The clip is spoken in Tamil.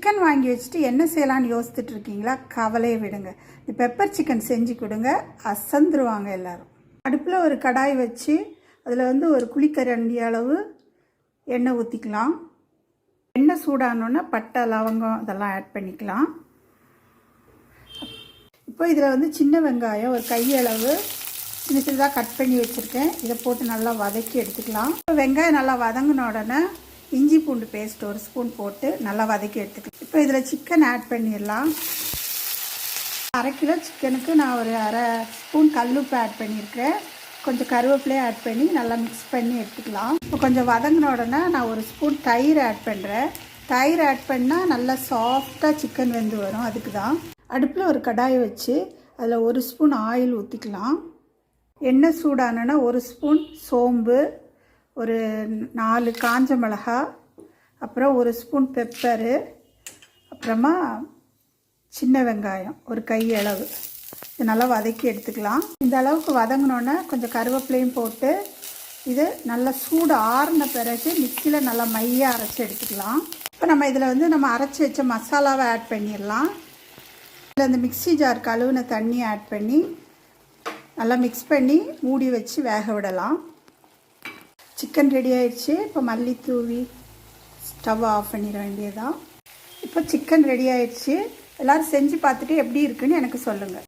சிக்கன் வாங்கி வச்சுட்டு என்ன செய்யலான்னு யோசிச்சுட்டு இருக்கீங்களா? கவலையை விடுங்க. இந்த பெப்பர் சிக்கன் செஞ்சு கொடுங்க, அசந்துருவாங்க எல்லோரும். அடுப்பில் ஒரு கடாய் வச்சு அதில் ஒரு குழிக்கரண்டி அளவு எண்ணெய் ஊற்றிக்கலாம். எண்ணெய் சூடானோன்னா பட்டை, லவங்கம் இதெல்லாம் ஆட் பண்ணிக்கலாம். இப்போ இதில் சின்ன வெங்காயம் ஒரு கையளவு சின்ன சின்னதாக கட் பண்ணி வச்சுருக்கேன். இதை போட்டு நல்லா வதக்கி எடுத்துக்கலாம். இப்போ வெங்காயம் நல்லா வதங்கின உடனே இஞ்சி பூண்டு பேஸ்ட் ஒரு ஸ்பூன் போட்டு நல்லா வதக்கி எடுத்துக்கலாம். இப்போ இதில் சிக்கன் ஆட் பண்ணிடலாம். 1/2 கிலோ சிக்கனுக்கு நான் ஒரு 1/2 ஸ்பூன் கல்லுப்பு ஆட் பண்ணியிருக்கிறேன். கொஞ்சம் கருவேப்பிலையை ஆட் பண்ணி நல்லா மிக்ஸ் பண்ணி எடுத்துக்கலாம். இப்போ கொஞ்சம் வதங்கின உடனே நான் ஒரு ஸ்பூன் தயிர் ஆட் பண்ணுறேன். தயிர் ஆட் பண்ணால் நல்லா சாஃப்டாக சிக்கன் வெந்து வரும். அதுக்கு தான் அடுப்பில் ஒரு கடாயை வச்சு அதில் 1 ஸ்பூன் ஆயில் ஊற்றிக்கலாம். எண்ணெய் சூடானோன்னா 1 ஸ்பூன் சோம்பு, ஒரு 4 காஞ்ச மிளகா, அப்புறம் 1 ஸ்பூன் பெப்பரு, அப்புறமா சின்ன வெங்காயம் ஒரு கையளவு, இது நல்லா வதக்கி எடுத்துக்கலாம். இந்த அளவுக்கு வதங்கினோன்னே கொஞ்சம் கருவேப்பிலையும் போட்டு இது நல்லா சூடு ஆறின பிறகு மிக்சியில் நல்லா மையாக அரைச்சி எடுத்துக்கலாம். இப்போ நம்ம இதில் நம்ம அரைச்சி வச்ச மசாலாவை ஆட் பண்ணிடலாம். இதில் இந்த மிக்சி ஜார் கழுவுன தண்ணி ஆட் பண்ணி நல்லா மிக்ஸ் பண்ணி மூடி வச்சு வேக விடலாம். சிக்கன் ரெடி ஆயிடுச்சு. இப்போ மல்லி தூவி ஸ்டவ் ஆஃப் பண்ணிட வேண்டியதான். இப்போ சிக்கன் ரெடி ஆயிடுச்சு. எல்லோரும் செஞ்சு பார்த்துட்டு எப்படி இருக்குன்னு எனக்கு சொல்லுங்கள்.